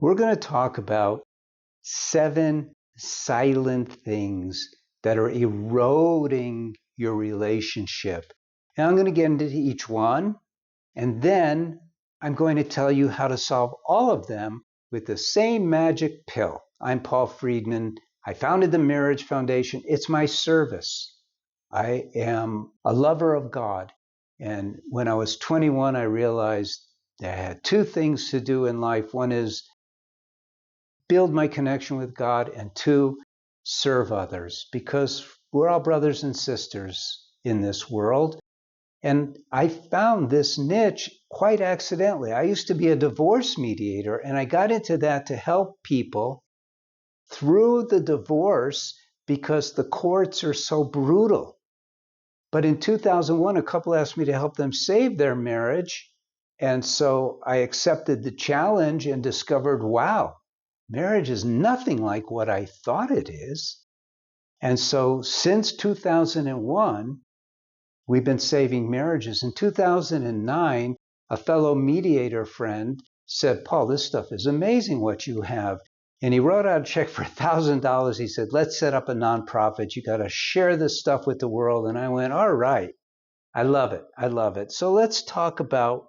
We're going to talk about 7 silent things that are eroding your relationship. And I'm going to get into each one, and then I'm going to tell you how to solve all of them with the same magic pill. I'm Paul Friedman. I founded the Marriage Foundation. It's my service. I am a lover of God. And when I was 21, I realized that I had 2 things to do in life. One is build my connection with God, and 2, serve others, because we're all brothers and sisters in this world. And I found this niche quite accidentally. I used to be a divorce mediator, and I got into that to help people through the divorce because the courts are so brutal. But in 2001, a couple asked me to help them save their marriage. And so I accepted the challenge and discovered, wow, marriage is nothing like what I thought it is. And so since 2001, we've been saving marriages. In 2009, a fellow mediator friend said, Paul, this stuff is amazing what you have. And he wrote out a check for $1,000. He said, let's set up a nonprofit. You got to share this stuff with the world. And I went, all right, I love it. I love it. So let's talk about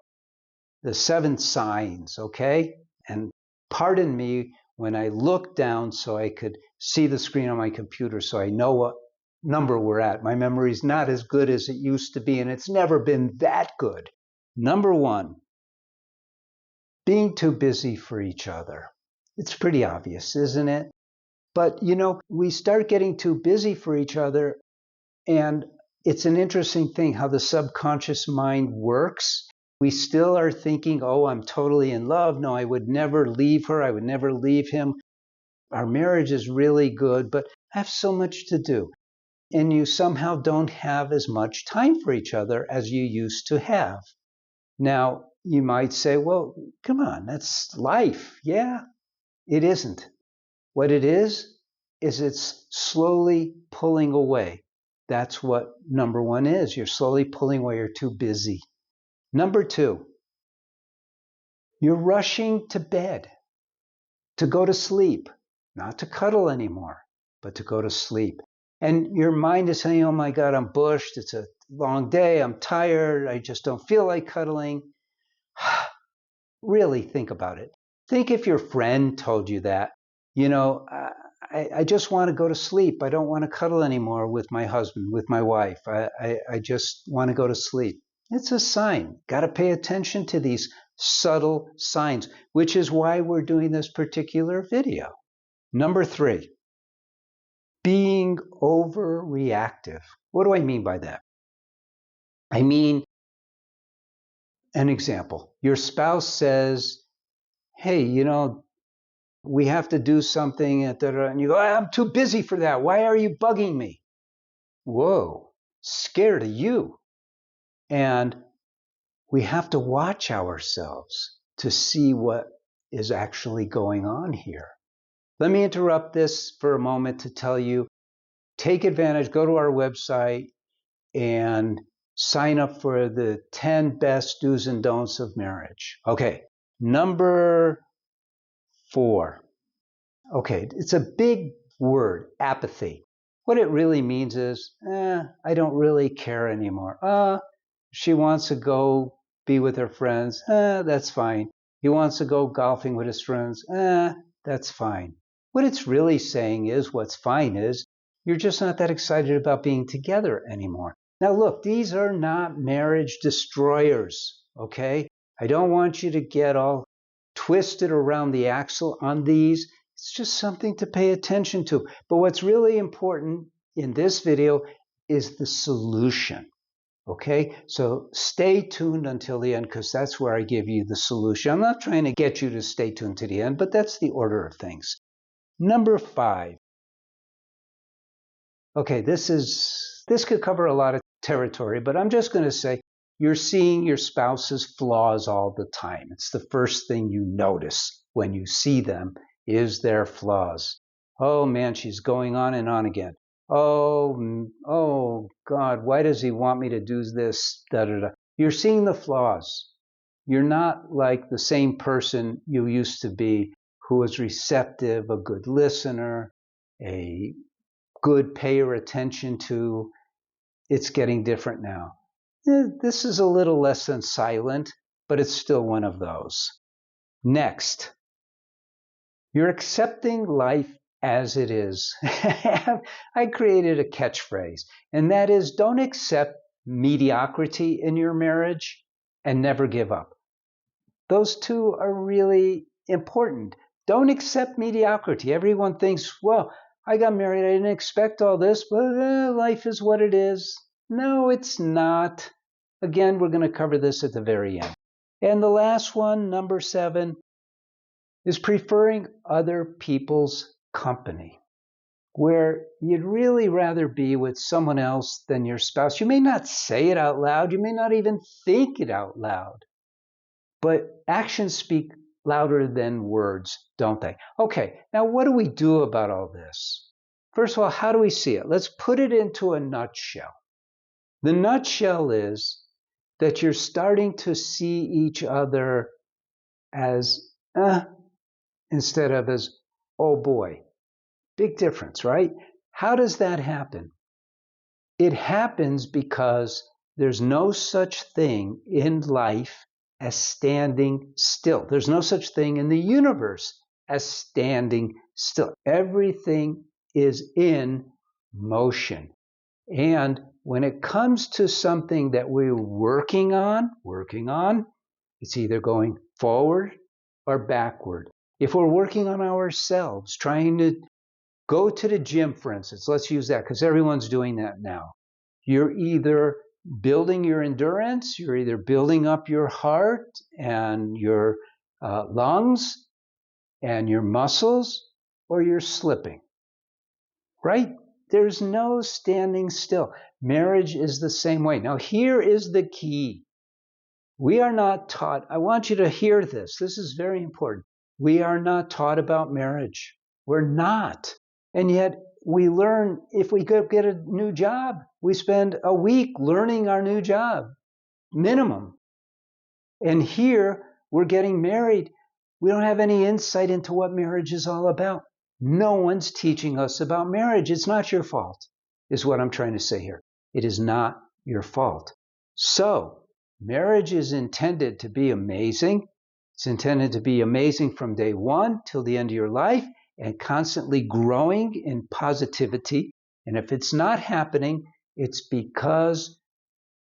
the 7 signs, okay? And pardon me when I look down so I could see the screen on my computer so I know what number we're at. My memory's not as good as it used to be, and it's never been that good. Number 1, being too busy for each other. It's pretty obvious, isn't it? But, we start getting too busy for each other, and it's an interesting thing how the subconscious mind works. We still are thinking, oh, I'm totally in love. No, I would never leave her. I would never leave him. Our marriage is really good, but I have so much to do. And you somehow don't have as much time for each other as you used to have. Now, you might say, well, come on, that's life. Yeah, it isn't. What it is it's slowly pulling away. That's what number 1 is. You're slowly pulling away. You're too busy. Number 2, you're rushing to bed, to go to sleep, not to cuddle anymore, but to go to sleep. And your mind is saying, oh my God, I'm bushed. It's a long day. I'm tired. I just don't feel like cuddling. Really think about it. Think if your friend told you that, I just want to go to sleep. I don't want to cuddle anymore with my husband, with my wife. I just want to go to sleep. It's a sign. Got to pay attention to these subtle signs, which is why we're doing this particular video. Number 3, being overreactive. What do I mean by that? I mean, an example. Your spouse says, hey, we have to do something, and you go, I'm too busy for that. Why are you bugging me? Whoa, scared of you. And we have to watch ourselves to see what is actually going on here. Let me interrupt this for a moment to tell you, take advantage, go to our website and sign up for the 10 best do's and don'ts of marriage. Okay, number 4. Okay, it's a big word, apathy. What it really means is, I don't really care anymore. She wants to go be with her friends. That's fine. He wants to go golfing with his friends. That's fine. What it's really saying is, what's fine is, you're just not that excited about being together anymore. Now look, these are not marriage destroyers, okay? I don't want you to get all twisted around the axle on these. It's just something to pay attention to. But what's really important in this video is the solution. Okay, so stay tuned until the end because that's where I give you the solution. I'm not trying to get you to stay tuned to the end, but that's the order of things. Number 5. Okay, this could cover a lot of territory, but I'm just going to say you're seeing your spouse's flaws all the time. It's the first thing you notice when you see them is their flaws. Oh man, she's going on and on again. Oh God, why does he want me to do this? Da, da, da. You're seeing the flaws. You're not like the same person you used to be who is receptive, a good listener, a good payer attention to. It's getting different now. This is a little less than silent, but it's still one of those. Next, you're accepting life as it is. I created a catchphrase, and that is, don't accept mediocrity in your marriage and never give up. Those two are really important. Don't accept mediocrity. Everyone thinks, well, I got married, I didn't expect all this, but life is what it is. No, it's not. Again, we're going to cover this at the very end. And the last one, number 7, is preferring other people's company, where you'd really rather be with someone else than your spouse. You may not say it out loud, you may not even think it out loud, but actions speak louder than words, don't they? Okay, now what do we do about all this? First of all, how do we see it? Let's put it into a nutshell. The nutshell is that you're starting to see each other as instead of as, oh boy. Big difference, right? How does that happen? It happens because there's no such thing in life as standing still. There's no such thing in the universe as standing still. Everything is in motion. And when it comes to something that we're working on, it's either going forward or backward. If we're working on ourselves, trying to go to the gym, for instance, let's use that because everyone's doing that now. You're either building your endurance, you're either building up your heart and your lungs and your muscles, or you're slipping, right? There's no standing still. Marriage is the same way. Now, here is the key. We are not taught, I want you to hear this. This is very important. We are not taught about marriage. We're not. And yet we learn, if we go get a new job, we spend a week learning our new job, minimum. And here we're getting married. We don't have any insight into what marriage is all about. No one's teaching us about marriage. It's not your fault, is what I'm trying to say here. It is not your fault. So, marriage is intended to be amazing. It's intended to be amazing from day one till the end of your life and constantly growing in positivity. And if it's not happening, it's because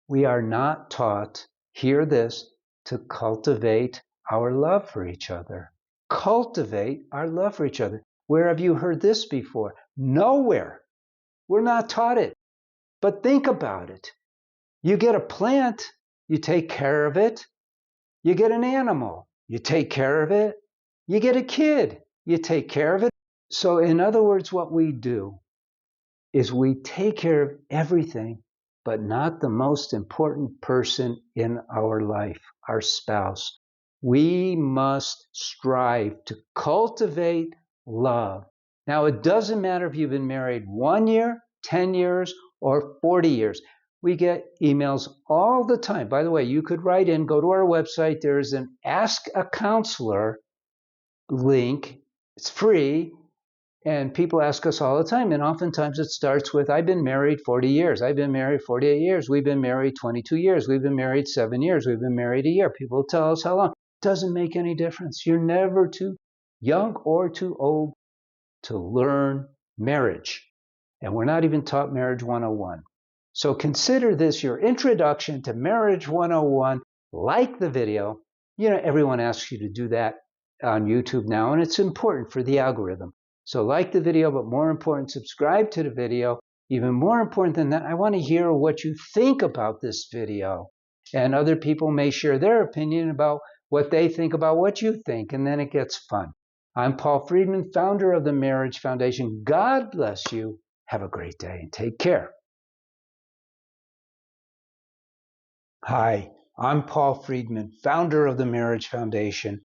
we are not taught, hear this, to cultivate our love for each other. Cultivate our love for each other. Where have you heard this before? Nowhere. We're not taught it. But think about it. You get a plant, you take care of it. You get an animal, you take care of it. You get a kid, you take care of it. So in other words, what we do is we take care of everything, but not the most important person in our life, our spouse. We must strive to cultivate love. Now, it doesn't matter if you've been married 1 year, 10 years, or 40 years. We get emails all the time. By the way, you could write in, go to our website. There's an Ask a Counselor link. It's free. And people ask us all the time. And oftentimes it starts with, I've been married 40 years. I've been married 48 years. We've been married 22 years. We've been married 7 years. We've been married a year. People tell us how long. It doesn't make any difference. You're never too young or too old to learn marriage. And we're not even taught Marriage 101. So consider this your introduction to Marriage 101. Like the video. You know, everyone asks you to do that on YouTube now, and it's important for the algorithm. So like the video, but more important, subscribe to the video. Even more important than that, I want to hear what you think about this video. And other people may share their opinion about what they think about what you think, and then it gets fun. I'm Paul Friedman, founder of the Marriage Foundation. God bless you. Have a great day and take care. Hi, I'm Paul Friedman, founder of the Marriage Foundation.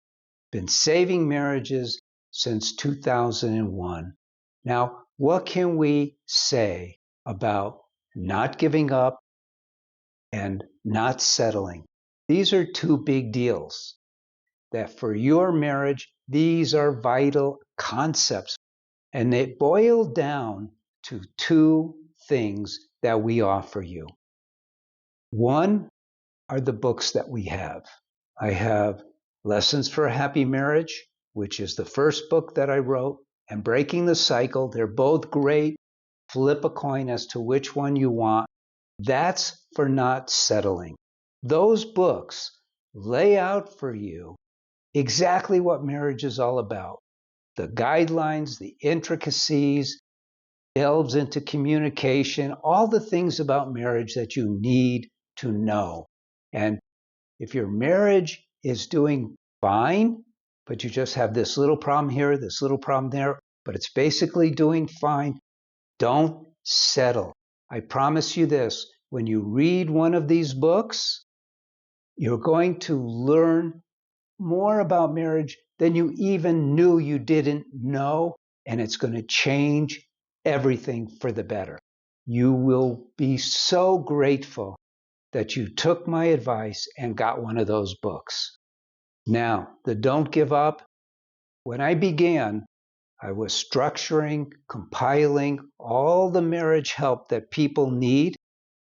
Been saving marriages since 2001. Now, what can we say about not giving up and not settling? These are two big deals that for your marriage These are vital concepts, and they boil down to two things that we offer you. One are the books that we have. I have Lessons for a Happy Marriage, which is the first book that I wrote, and Breaking the Cycle. They're both great. Flip a coin as to which one you want. That's for not settling. Those books lay out for you exactly what marriage is all about. The guidelines, the intricacies, delves into communication, all the things about marriage that you need to know. And if your marriage is doing fine, but you just have this little problem here, this little problem there, but it's basically doing fine, don't settle. I promise you this, when you read one of these books, you're going to learn more about marriage than you even knew you didn't know, and it's going to change everything for the better. You will be so grateful that you took my advice and got one of those books. Now, the Don't Give Up, when I began, I was structuring, compiling all the marriage help that people need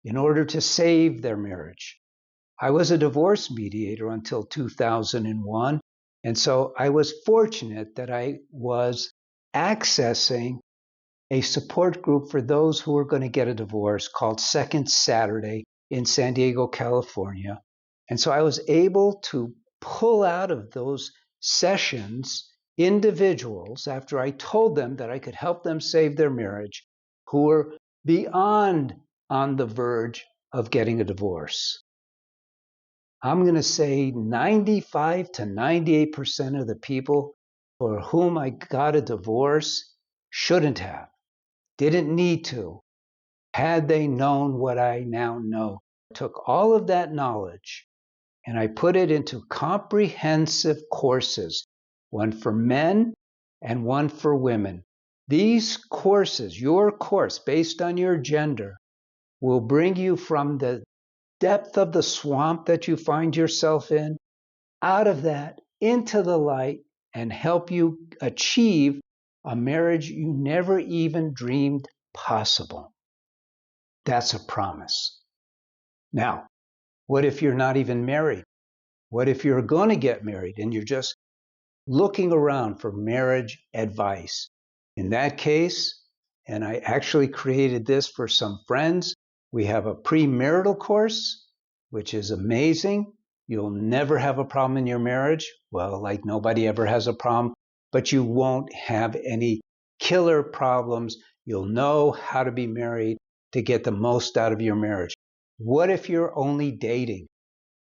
in order to save their marriage. I was a divorce mediator until 2001, and so I was fortunate that I was accessing a support group for those who were going to get a divorce called Second Saturday in San Diego, California. And so I was able to pull out of those sessions individuals, after I told them that I could help them save their marriage, who were beyond on the verge of getting a divorce. I'm going to say 95 to 98% of the people for whom I got a divorce shouldn't have, didn't need to, had they known what I now know. I took all of that knowledge and I put it into comprehensive courses, one for men and one for women. These courses, your course based on your gender, will bring you from the depth of the swamp that you find yourself in, out of that, into the light, and help you achieve a marriage you never even dreamed possible. That's a promise. Now, what if you're not even married? What if you're going to get married and you're just looking around for marriage advice? In that case, and I actually created this for some friends, we have a premarital course, which is amazing. You'll never have a problem in your marriage. Well, like nobody ever has a problem, but you won't have any killer problems. You'll know how to be married to get the most out of your marriage. What if you're only dating?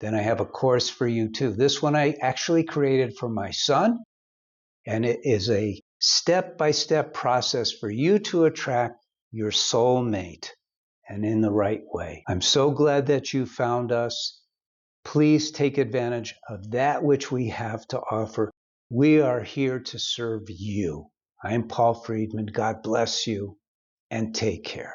Then I have a course for you too. This one I actually created for my son, and it is a step-by-step process for you to attract your soulmate, and in the right way. I'm so glad that you found us. Please take advantage of that which we have to offer. We are here to serve you. I'm Paul Friedman. God bless you, and take care.